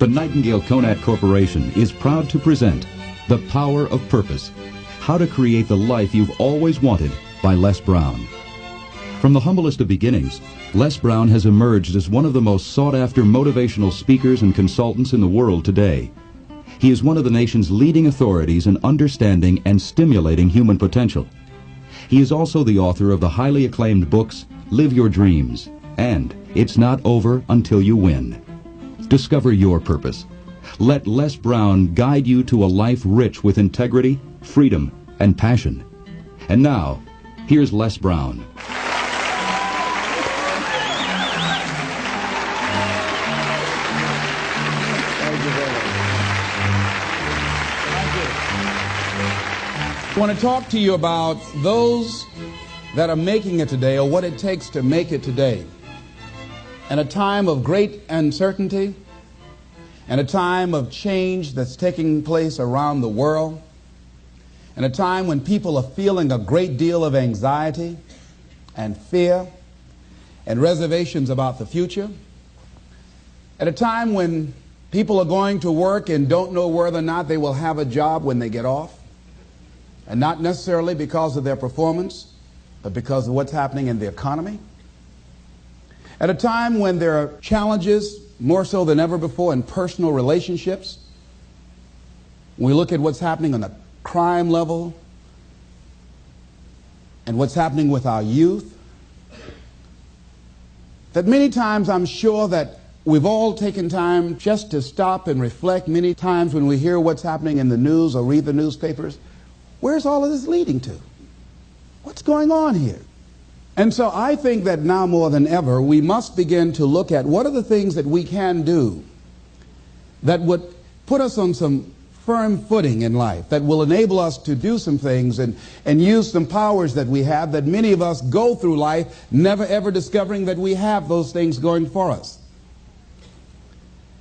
The Nightingale Conant Corporation is proud to present The Power of Purpose, How to Create the Life You've Always Wanted by Les Brown. From the humblest of beginnings, Les Brown has emerged as one of the most sought-after motivational speakers and consultants in the world today. He is one of the nation's leading authorities in understanding and stimulating human potential. He is also the author of the highly acclaimed books Live Your Dreams and It's Not Over Until You Win. Discover your purpose. Let Les Brown guide you to a life rich with integrity, freedom, and passion. And now, here's Les Brown. I want to talk to you about those that are making it today, or what it takes to make it today. In a time of great uncertainty, and a time of change that's taking place around the world, and a time when people are feeling a great deal of anxiety and fear and reservations about the future, at a time when people are going to work and don't know whether or not they will have a job when they get off, and not necessarily because of their performance, but because of what's happening in the economy. At a time when there are challenges, more so than ever before, in personal relationships. When we look at what's happening on the crime level and what's happening with our youth, that many times I'm sure that we've all taken time just to stop and reflect. Many times when we hear what's happening in the news or read the newspapers, where's all of this leading to? What's going on here? And so I think that now more than ever, we must begin to look at what are the things that we can do that would put us on some firm footing in life, that will enable us to do some things and use some powers that we have, that many of us go through life never ever discovering that we have those things going for us.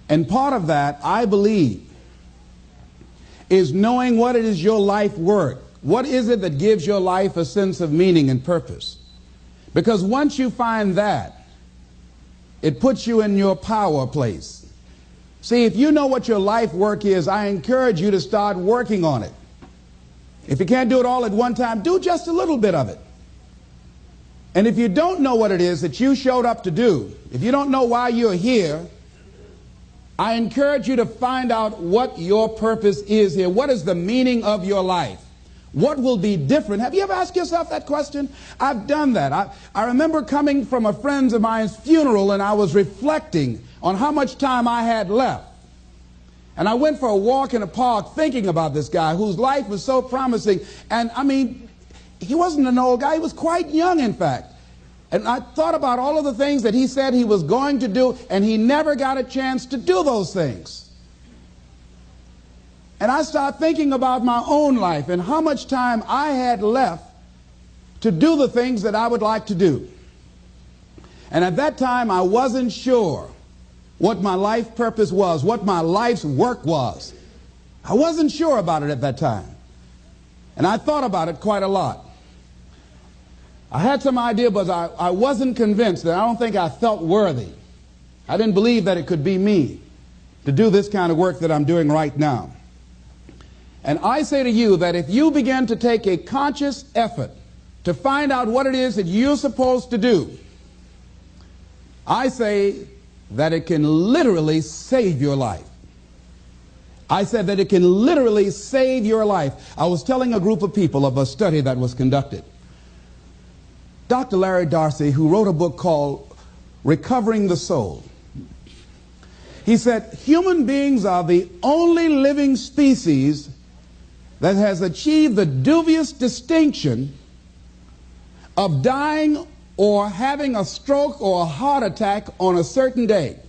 And part of that, I believe, is knowing what it is your life worth. What is it that gives your life a sense of meaning and purpose? Because once you find that, it puts you in your power place. See, if you know what your life work is, I encourage you to start working on it. If you can't do it all at one time, do just a little bit of it. And if you don't know what it is that you showed up to do, if you don't know why you're here, I encourage you to find out what your purpose is here. What is the meaning of your life? What will be different? Have you ever asked yourself that question? I've done that. I remember coming from a friend of mine's funeral, and I was reflecting on how much time I had left. And I went for a walk in a park thinking about this guy whose life was so promising. And I mean, he wasn't an old guy. He was quite young, in fact. And I thought about all of the things that he said he was going to do, and he never got a chance to do those things. And I started thinking about my own life and how much time I had left to do the things that I would like to do. And at that time, I wasn't sure what my life purpose was, what my life's work was. I wasn't sure about it at that time. And I thought about it quite a lot. I had some idea, but I wasn't convinced, that I don't think I felt worthy. I didn't believe that it could be me to do this kind of work that I'm doing right now. And I say to you that if you begin to take a conscious effort to find out what it is that you're supposed to do, I say that it can literally save your life. I said that it can literally save your life. I was telling a group of people of a study that was conducted. Dr. Larry Darcy, who wrote a book called Recovering the Soul, he said, human beings are the only living species that has achieved the dubious distinction of dying or having a stroke or a heart attack on a certain day.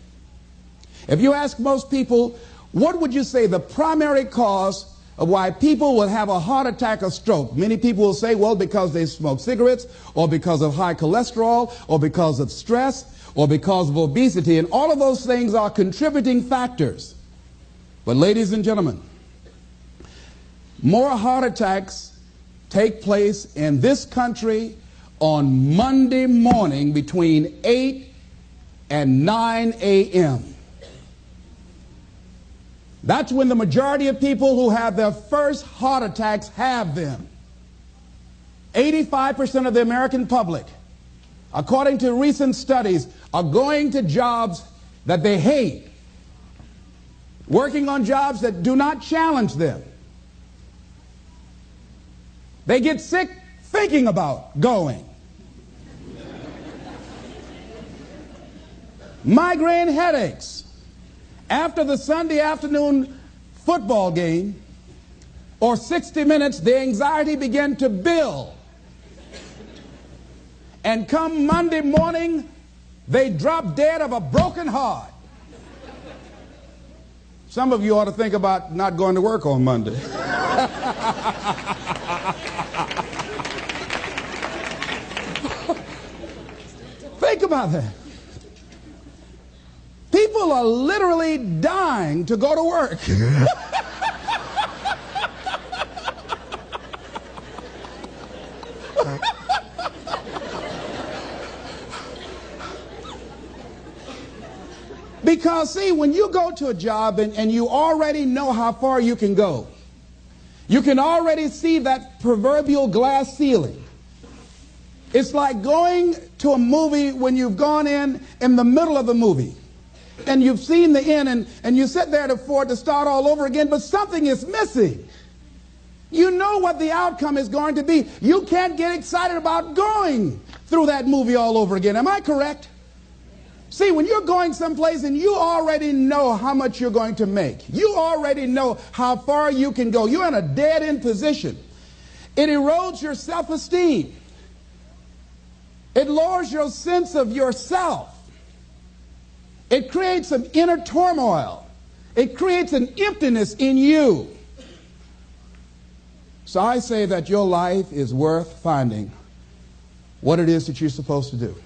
If you ask most people, what would you say the primary cause of why people will have a heart attack or stroke? Many people will say, well, because they smoke cigarettes, or because of high cholesterol, or because of stress, or because of obesity, and all of those things are contributing factors. But ladies and gentlemen, more heart attacks take place in this country on Monday morning between 8 and 9 a.m. That's when the majority of people who have their first heart attacks have them. 85% of the American public, according to recent studies, are going to jobs that they hate, working on jobs that do not challenge them. They get sick thinking about going. Migraine headaches. After the Sunday afternoon football game or 60 Minutes, the anxiety began to build. And come Monday morning, they drop dead of a broken heart. Some of you ought to think about not going to work on Monday. Think about that. People are literally dying to go to work. Because, see, when you go to a job and you already know how far you can go, you can already see that proverbial glass ceiling. It's like going to a movie when you've gone in the middle of the movie and you've seen the end and you sit there for it to start all over again, but something is missing. You know what the outcome is going to be. You can't get excited about going through that movie all over again. Am I correct? See, when you're going someplace and you already know how much you're going to make, you already know how far you can go, you're in a dead-end position. It erodes your self-esteem. It lowers your sense of yourself. It creates some inner turmoil. It creates an emptiness in you. So I say that your life is worth finding what it is that you're supposed to do.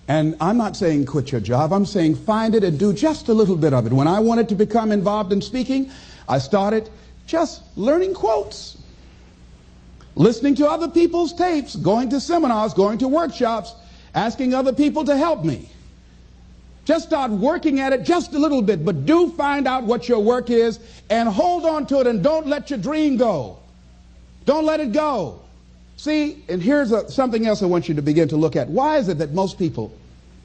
And I'm not saying quit your job. I'm saying find it and do just a little bit of it. When I wanted to become involved in speaking, I started just learning quotes, listening to other people's tapes, going to seminars, going to workshops, asking other people to help me. Just start working at it just a little bit, but do find out what your work is and hold on to it and don't let your dream go. Don't let it go. See, and here's something else I want you to begin to look at. Why is it that most people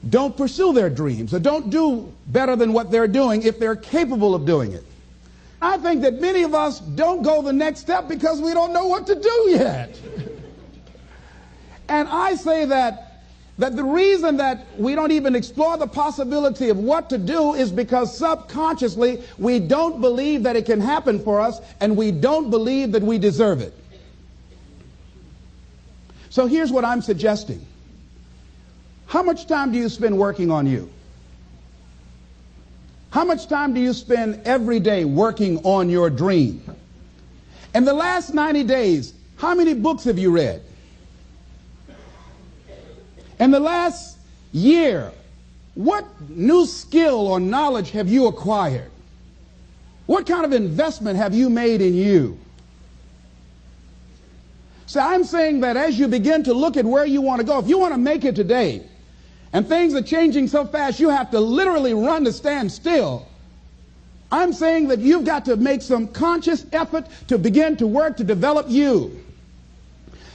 don't pursue their dreams or don't do better than what they're doing if they're capable of doing it? I think that many of us don't go the next step because we don't know what to do yet. And I say that the reason that we don't even explore the possibility of what to do is because subconsciously we don't believe that it can happen for us and we don't believe that we deserve it. So here's what I'm suggesting. How much time do you spend working on you? How much time do you spend every day working on your dream? In the last 90 days, how many books have you read? In the last year, what new skill or knowledge have you acquired? What kind of investment have you made in you? So I'm saying that as you begin to look at where you want to go, if you want to make it today, and things are changing so fast you have to literally run to stand still, I'm saying that you've got to make some conscious effort to begin to work to develop you.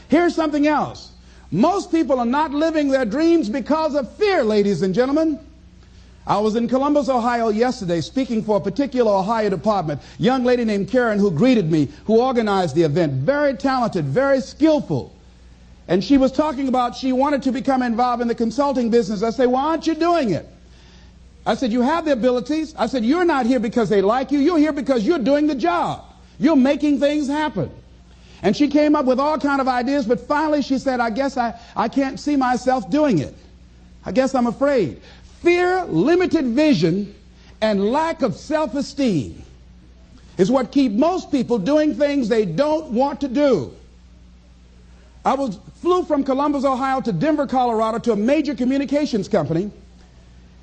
Here's something else. Most people are not living their dreams because of fear, ladies and gentlemen. I was in Columbus, Ohio yesterday speaking for a particular Ohio department. A young lady named Karen who greeted me, who organized the event. Very talented, very skillful. And she was talking about she wanted to become involved in the consulting business. I said, why aren't you doing it? I said, you have the abilities. I said, you're not here because they like you. You're here because you're doing the job. You're making things happen. And she came up with all kind of ideas, but finally she said, I guess I can't see myself doing it. I guess I'm afraid. Fear, limited vision, and lack of self-esteem is what keep most people doing things they don't want to do. I flew from Columbus, Ohio to Denver, Colorado to a major communications company,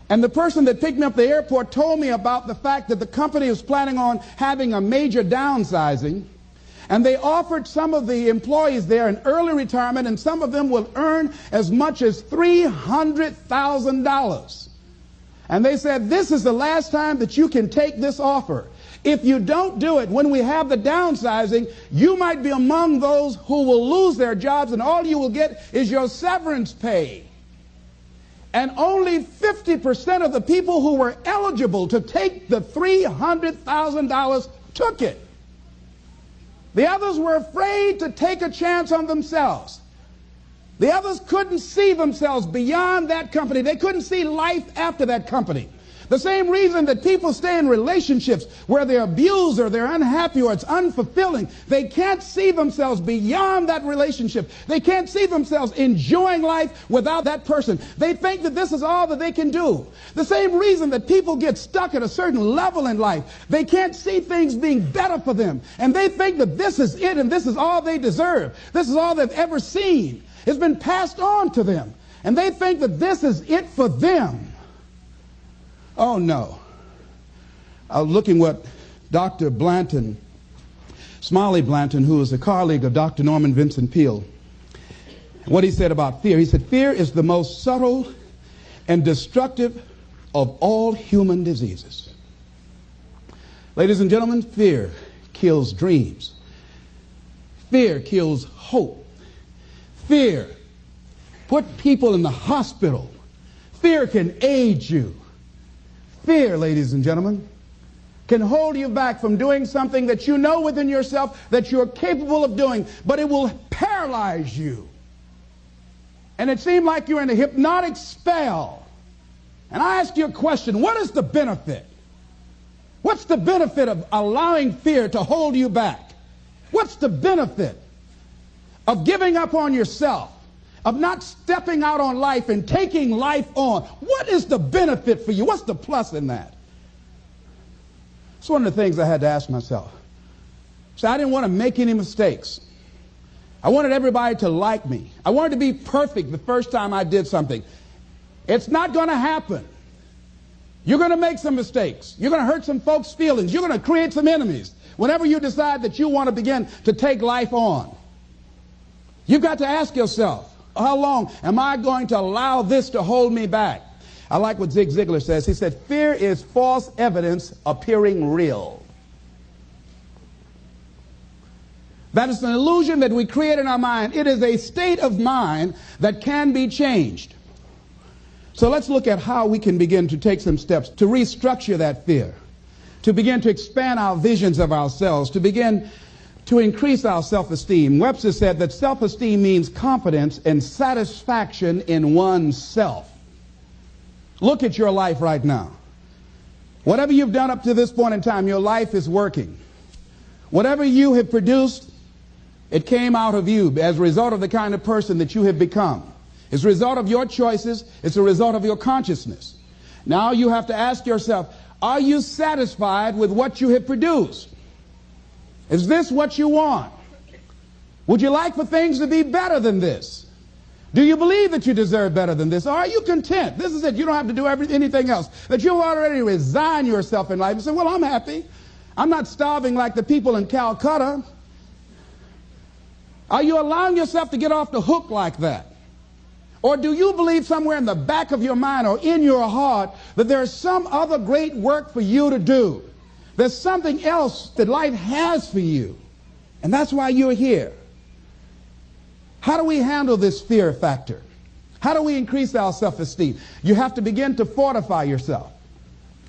and the person that picked me up at the airport told me about the fact that the company was planning on having a major downsizing, and they offered some of the employees there an early retirement, and some of them will earn as much as $300,000. And they said, this is the last time that you can take this offer. If you don't do it, when we have the downsizing, you might be among those who will lose their jobs, and all you will get is your severance pay. And only 50% of the people who were eligible to take the $300,000 took it. The others were afraid to take a chance on themselves. The others couldn't see themselves beyond that company. They couldn't see life after that company. The same reason that people stay in relationships where they're abused or they're unhappy or it's unfulfilling. They can't see themselves beyond that relationship. They can't see themselves enjoying life without that person. They think that this is all that they can do. The same reason that people get stuck at a certain level in life. They can't see things being better for them. And they think that this is it and this is all they deserve. This is all they've ever seen. It's been passed on to them. And they think that this is it for them. Oh, no. I was looking what Dr. Blanton, Smiley Blanton, who is a colleague of Dr. Norman Vincent Peale, what he said about fear. He said, fear is the most subtle and destructive of all human diseases. Ladies and gentlemen, fear kills dreams. Fear kills hope. Fear put people in the hospital. Fear can age you. Fear, ladies and gentlemen, can hold you back from doing something that you know within yourself that you're capable of doing, but it will paralyze you. And it seemed like you're in a hypnotic spell. And I ask you a question, what is the benefit? What's the benefit of allowing fear to hold you back? What's the benefit of giving up on yourself? Of not stepping out on life and taking life on? What is the benefit for you? What's the plus in that? It's one of the things I had to ask myself. So I didn't want to make any mistakes. I wanted everybody to like me. I wanted to be perfect the first time I did something. It's not going to happen. You're going to make some mistakes. You're going to hurt some folks' feelings. You're going to create some enemies whenever you decide that you want to begin to take life on. You've got to ask yourself, how long am I going to allow this to hold me back? I like what Zig Ziglar says. He said, fear is false evidence appearing real. That is an illusion that we create in our mind. It is a state of mind that can be changed. So let's look at how we can begin to take some steps to restructure that fear, to begin to expand our visions of ourselves, to begin to increase our self-esteem. Webster said that self-esteem means confidence and satisfaction in oneself. Look at your life right now. Whatever you've done up to this point in time, your life is working. Whatever you have produced, it came out of you as a result of the kind of person that you have become. It's a result of your choices. It's a result of your consciousness. Now you have to ask yourself, are you satisfied with what you have produced? Is this what you want? Would you like for things to be better than this? Do you believe that you deserve better than this? Or are you content? This is it. You don't have to do anything else. That you've already resigned yourself in life and say, well, I'm happy. I'm not starving like the people in Calcutta. Are you allowing yourself to get off the hook like that? Or do you believe somewhere in the back of your mind or in your heart that there's some other great work for you to do? There's something else that life has for you. And that's why you're here. How do we handle this fear factor? How do we increase our self-esteem? You have to begin to fortify yourself.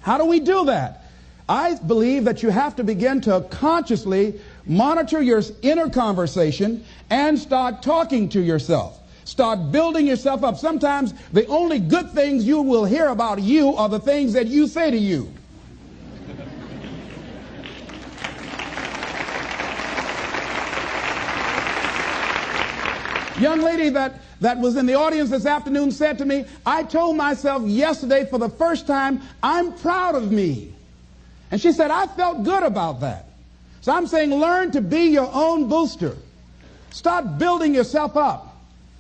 How do we do that? I believe that you have to begin to consciously monitor your inner conversation and start talking to yourself. Start building yourself up. Sometimes the only good things you will hear about you are the things that you say to you. Young lady that was in the audience this afternoon said to me, I told myself yesterday for the first time, I'm proud of me. And she said, I felt good about that. So I'm saying learn to be your own booster. Start building yourself up.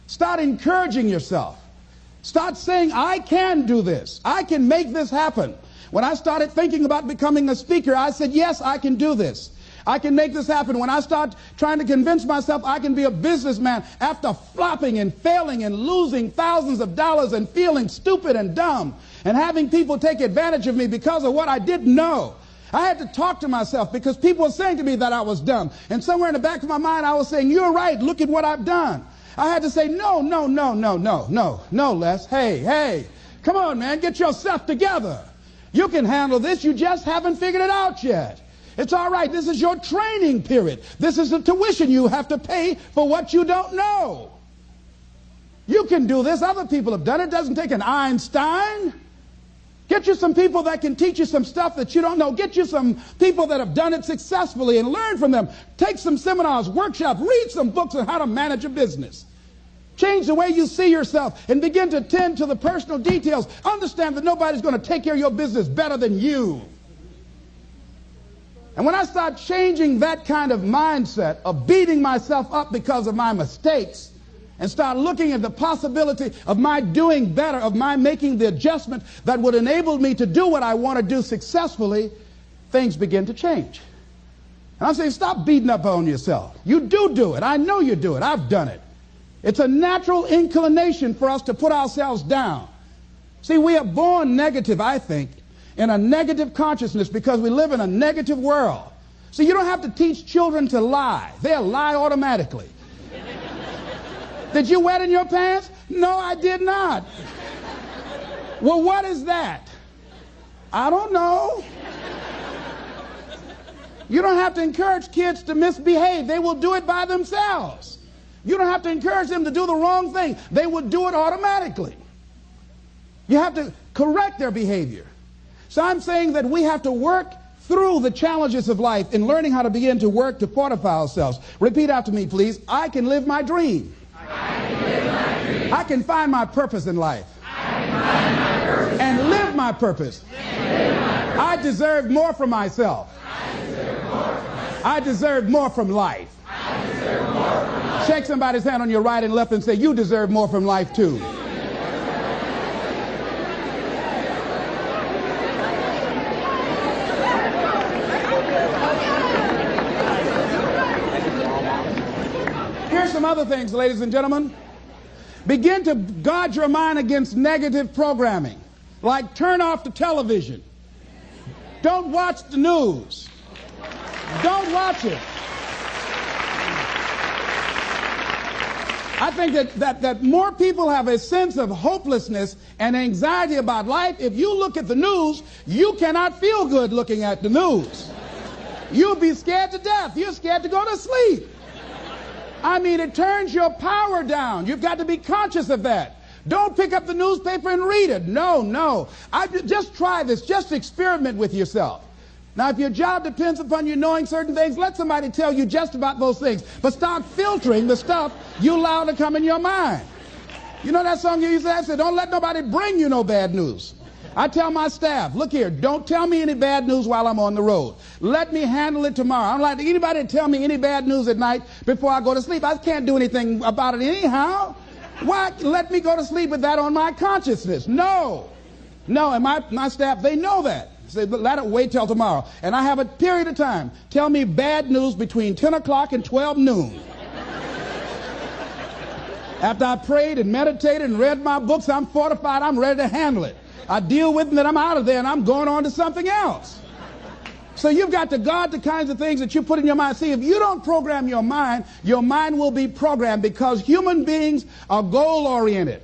Start encouraging yourself. Start saying, I can do this. I can make this happen. When I started thinking about becoming a speaker, I said, yes, I can do this. I can make this happen. When I start trying to convince myself I can be a businessman after flopping and failing and losing thousands of dollars and feeling stupid and dumb and having people take advantage of me because of what I didn't know. I had to talk to myself because people were saying to me that I was dumb. And somewhere in the back of my mind, I was saying, you're right. Look at what I've done. I had to say, no, Les. Hey, come on, man. Get yourself together. You can handle this. You just haven't figured it out yet. It's all right. This is your training period. This is the tuition you have to pay for what you don't know. You can do this. Other people have done it. It doesn't take an Einstein. Get you some people that can teach you some stuff that you don't know. Get you some people that have done it successfully and learn from them. Take some seminars, workshops, read some books on how to manage a business. Change the way you see yourself and begin to tend to the personal details. Understand that nobody's going to take care of your business better than you. And when I start changing that kind of mindset of beating myself up because of my mistakes and start looking at the possibility of my doing better, of my making the adjustment that would enable me to do what I want to do successfully, things begin to change. And I'm saying, stop beating up on yourself. You do it. I know you do it. I've done it. It's a natural inclination for us to put ourselves down. See, we are born negative, I think, in a negative consciousness because we live in a negative world. See, you don't have to teach children to lie. They'll lie automatically. Did you wet in your pants? No, I did not. Well, what is that? I don't know. You don't have to encourage kids to misbehave. They will do it by themselves. You don't have to encourage them to do the wrong thing. They will do it automatically. You have to correct their behavior. So I'm saying that we have to work through the challenges of life in learning how to begin to work to fortify ourselves. Repeat after me, please. I can live my dream. I can find my purpose in life. And live my purpose. I deserve more from myself. I deserve more from life. Shake somebody's hand on your right and left and say, you deserve more from life too. Here's some other things, ladies and gentlemen. Begin to guard your mind against negative programming, like turn off the television. Don't watch the news. Don't watch it. I think that more people have a sense of hopelessness and anxiety about life. If you look at the news, you cannot feel good looking at the news. You'll be scared to death. You're scared to go to sleep. I mean, it turns your power down. You've got to be conscious of that. Don't pick up the newspaper and read it. No. Just try this. Just experiment with yourself. Now, if your job depends upon you knowing certain things, let somebody tell you just about those things. But start filtering the stuff you allow to come in your mind. You know that song you used to say, don't let nobody bring you no bad news. I tell my staff, look here, don't tell me any bad news while I'm on the road. Let me handle it tomorrow. I don't like anybody to tell me any bad news at night before I go to sleep. I can't do anything about it anyhow. Why let me go to sleep with that on my consciousness? No, and my staff, they know that. Say, let it wait till tomorrow. And I have a period of time. Tell me bad news between 10 o'clock and 12 noon. After I prayed and meditated and read my books, I'm fortified, I'm ready to handle it. I deal with them, then I'm out of there and I'm going on to something else. So you've got to guard the kinds of things that you put in your mind. See, if you don't program your mind will be programmed because human beings are goal-oriented.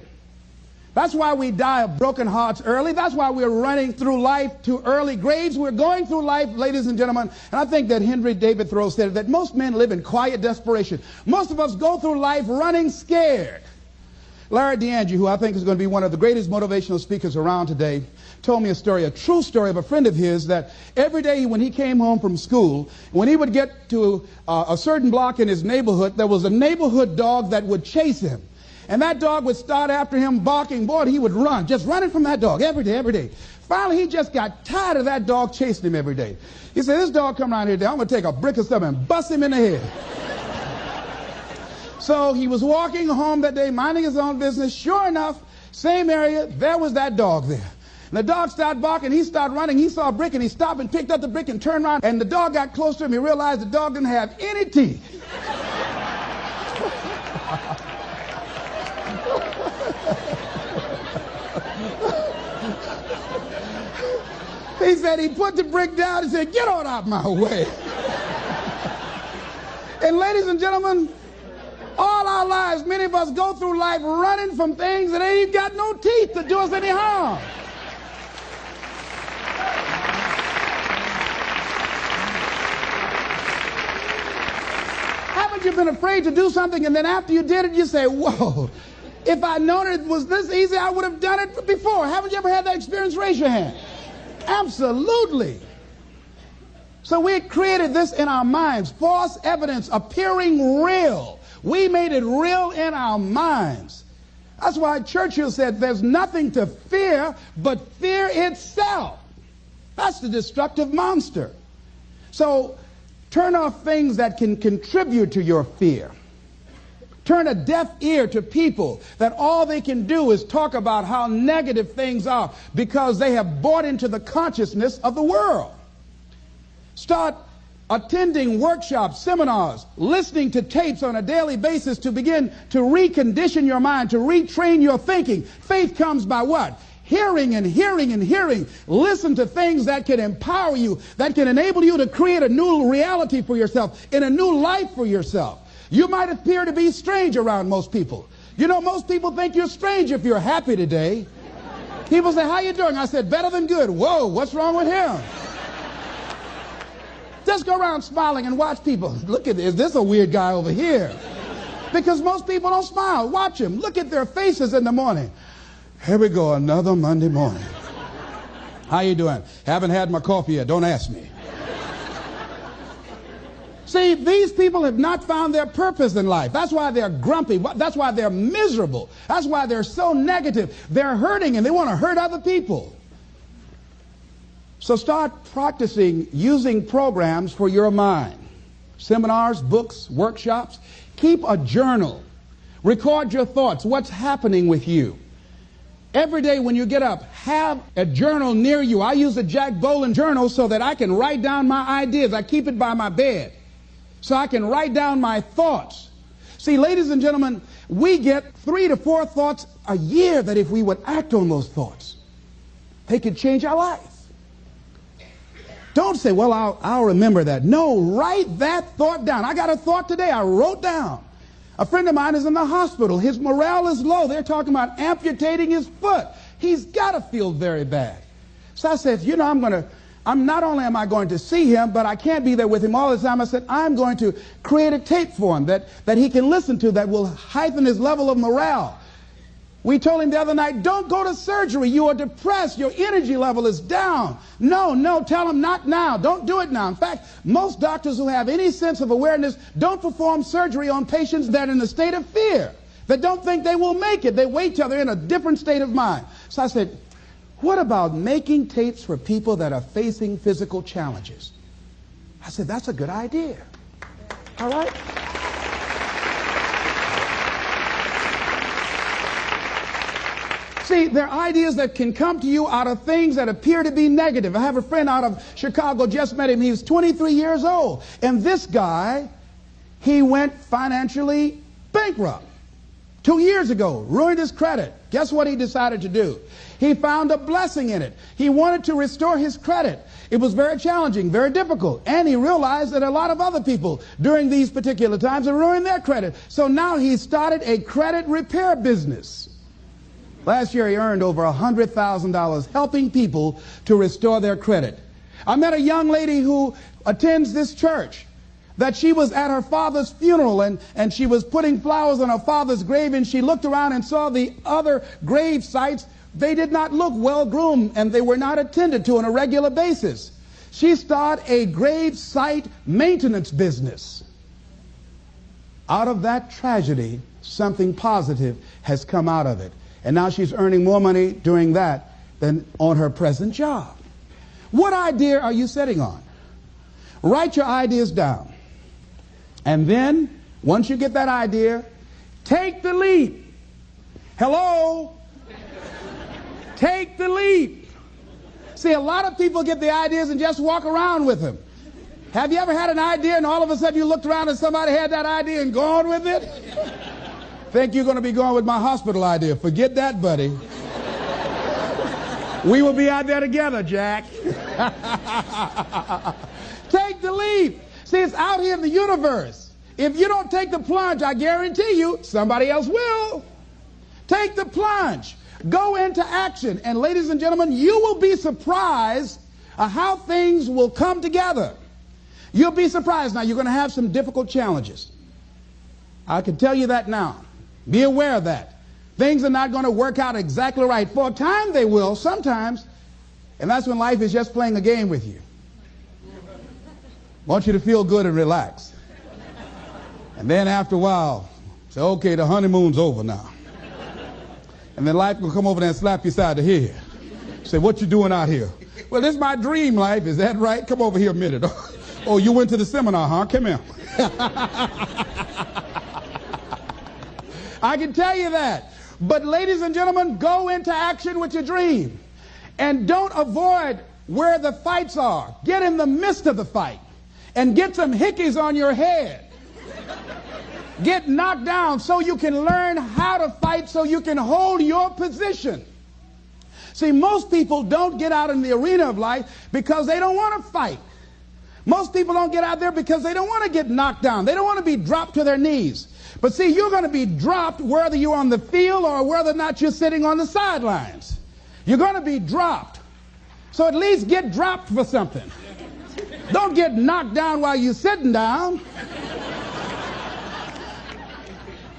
That's why we die of broken hearts early. That's why we're running through life to early graves. We're going through life, ladies and gentlemen. And I think that Henry David Thoreau said that most men live in quiet desperation. Most of us go through life running scared. Larry DeAndre, who I think is going to be one of the greatest motivational speakers around today, told me a story, a true story of a friend of his that every day when he came home from school, when he would get to a certain block in his neighborhood, there was a neighborhood dog that would chase him. And that dog would start after him barking. Boy, he would run, just running from that dog every day. Finally, he just got tired of that dog chasing him every day. He said, this dog come around here today, I'm going to take a brick or something and bust him in the head. So he was walking home that day, minding his own business. Sure enough, same area, there was that dog there. And the dog started barking. He started running. He saw a brick, and he stopped and picked up the brick and turned around. And the dog got close to him. He realized the dog didn't have any teeth. He said he put the brick down and said, "Get on out my way." And ladies and gentlemen, all our lives, many of us go through life running from things that ain't got no teeth to do us any harm. Haven't you been afraid to do something, and then after you did it, you say, "Whoa, if I'd known it was this easy, I would have done it before"? Haven't you ever had that experience? Raise your hand. Absolutely. So we created this in our minds, false evidence appearing real. We made it real in our minds. That's why Churchill said there's nothing to fear but fear itself. That's the destructive monster. So turn off things that can contribute to your fear. Turn a deaf ear to people that all they can do is talk about how negative things are because they have bought into the consciousness of the world. Start attending workshops, seminars, listening to tapes on a daily basis to begin to recondition your mind, to retrain your thinking. Faith comes by what? Hearing and hearing and hearing. Listen to things that can empower you, that can enable you to create a new reality for yourself, and a new life for yourself. You might appear to be strange around most people. You know, most people think you're strange if you're happy today. People say, "How you doing?" I said, "Better than good." Whoa, what's wrong with him? Just go around smiling and watch people. Look at this. Is this a weird guy over here? Because most people don't smile. Watch them. Look at their faces in the morning. Here we go, another Monday morning. How you doing? Haven't had my coffee yet. Don't ask me. See, these people have not found their purpose in life. That's why they're grumpy. That's why they're miserable. That's why they're so negative. They're hurting and they want to hurt other people. So start practicing using programs for your mind. Seminars, books, workshops. Keep a journal. Record your thoughts. What's happening with you? Every day when you get up, have a journal near you. I use a Jack Boland journal so that I can write down my ideas. I keep it by my bed so I can write down my thoughts. See, ladies and gentlemen, we get 3 to 4 thoughts a year that if we would act on those thoughts, they could change our life. Don't say, "Well, I'll remember that." No, write that thought down. I got a thought today I wrote down. A friend of mine is in the hospital. His morale is low. They're talking about amputating his foot. He's got to feel very bad. So I said, you know, I'm not only am I going to see him, but I can't be there with him all the time. I said, I'm going to create a tape for him that he can listen to that will heighten his level of morale. We told him the other night, don't go to surgery. You are depressed. Your energy level is down. No, tell him not now. Don't do it now. In fact, most doctors who have any sense of awareness don't perform surgery on patients that are in a state of fear, that don't think they will make it. They wait till they're in a different state of mind. So I said, what about making tapes for people that are facing physical challenges? I said, that's a good idea. All right? See, there are ideas that can come to you out of things that appear to be negative. I have a friend out of Chicago, just met him. He was 23 years old. And this guy, he went financially bankrupt 2 years ago, ruined his credit. Guess what he decided to do? He found a blessing in it. He wanted to restore his credit. It was very challenging, very difficult. And he realized that a lot of other people during these particular times have ruined their credit. So now he started a credit repair business. Last year he earned over $100,000 helping people to restore their credit. I met a young lady who attends this church, that she was at her father's funeral and she was putting flowers on her father's grave, and she looked around and saw the other grave sites. They did not look well groomed and they were not attended to on a regular basis. She started a grave site maintenance business. Out of that tragedy, something positive has come out of it. And now she's earning more money doing that than on her present job. What idea are you sitting on? Write your ideas down. And then, once you get that idea, take the leap. Hello? Take the leap. See, a lot of people get the ideas and just walk around with them. Have you ever had an idea and all of a sudden you looked around and somebody had that idea and gone with it? Think you're going to be going with my hospital idea. Forget that, buddy. We will be out there together, Jack. Take the leap. See, it's out here in the universe. If you don't take the plunge, I guarantee you, somebody else will. Take the plunge. Go into action. And ladies and gentlemen, you will be surprised at how things will come together. You'll be surprised. Now, you're going to have some difficult challenges. I can tell you that now. Be aware of that. Things are not going to work out exactly right. For a time they will, sometimes. And that's when life is just playing a game with you. Want you to feel good and relax. And then after a while, say, okay, the honeymoon's over now. And then life will come over there and slap you side the head. Say, what you doing out here? Well, this is my dream life. Is that right? Come over here a minute. Oh, you went to the seminar, huh? Come here. I can tell you that. But ladies and gentlemen, go into action with your dream. And don't avoid where the fights are. Get in the midst of the fight. And get some hickeys on your head. Get knocked down so you can learn how to fight, so you can hold your position. See, most people don't get out in the arena of life because they don't want to fight. Most people don't get out there because they don't want to get knocked down. They don't want to be dropped to their knees. But see, you're going to be dropped whether you're on the field or whether or not you're sitting on the sidelines. You're going to be dropped. So at least get dropped for something. Don't get knocked down while you're sitting down.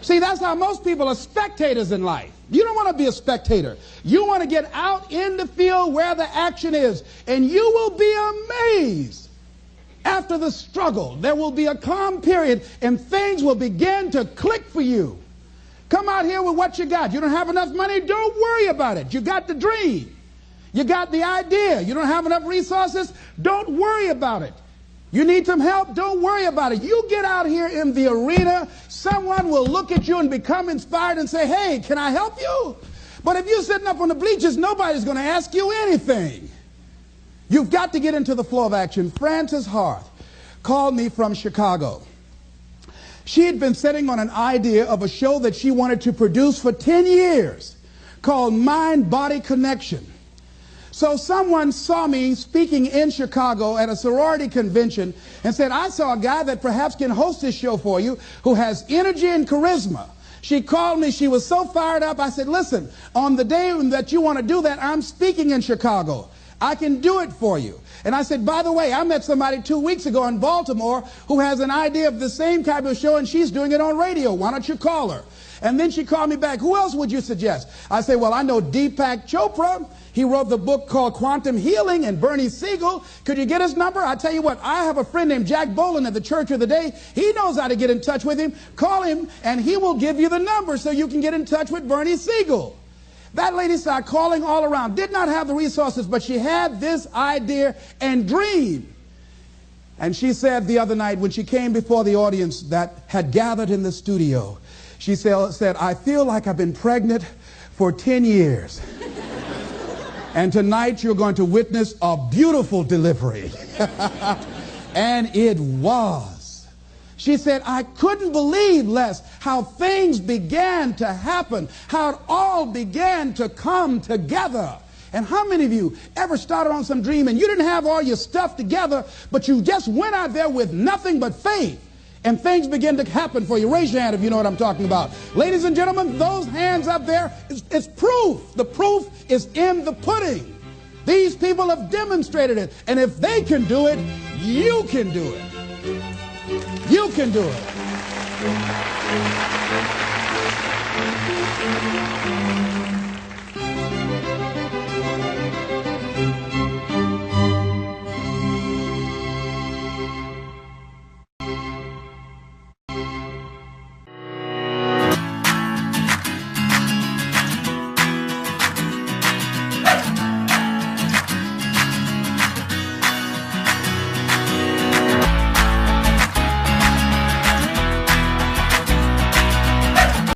See, that's how most people are spectators in life. You don't want to be a spectator. You want to get out in the field where the action is. And you will be amazed. After the struggle, there will be a calm period and things will begin to click for you. Come out here with what you got. You don't have enough money? Don't worry about it. You got the dream. You got the idea. You don't have enough resources? Don't worry about it. You need some help? Don't worry about it. You get out here in the arena, someone will look at you and become inspired and say, hey, can I help you? But if you're sitting up on the bleachers, nobody's going to ask you anything. You've got to get into the flow of action. Frances Harth called me from Chicago. She had been sitting on an idea of a show that she wanted to produce for 10 years called Mind-Body Connection. So someone saw me speaking in Chicago at a sorority convention and said, I saw a guy that perhaps can host this show for you who has energy and charisma. She called me. She was so fired up. I said, listen, on the day that you want to do that, I'm speaking in Chicago. I can do it for you. And I said, by the way, I met somebody 2 weeks ago in Baltimore who has an idea of the same type of show, and she's doing it on radio. Why don't you call her? And then she called me back. Who else would you suggest? I said, well, I know Deepak Chopra. He wrote the book called Quantum Healing, and Bernie Siegel. Could you get his number? I tell you what, I have a friend named Jack Boland at the Church of the Day. He knows how to get in touch with him. Call him, and he will give you the number so you can get in touch with Bernie Siegel. That lady started calling all around. Did not have the resources, but she had this idea and dream. And she said the other night when she came before the audience that had gathered in the studio, she said, I feel like I've been pregnant for 10 years. And tonight you're going to witness a beautiful delivery. And it was. She said, I couldn't believe, Les, how things began to happen, how it all began to come together. And how many of you ever started on some dream and you didn't have all your stuff together, but you just went out there with nothing but faith, and things begin to happen for you? Raise your hand if you know what I'm talking about. Ladies and gentlemen, those hands up there, it's proof. The proof is in the pudding. These people have demonstrated it. And if they can do it, you can do it. You can do it.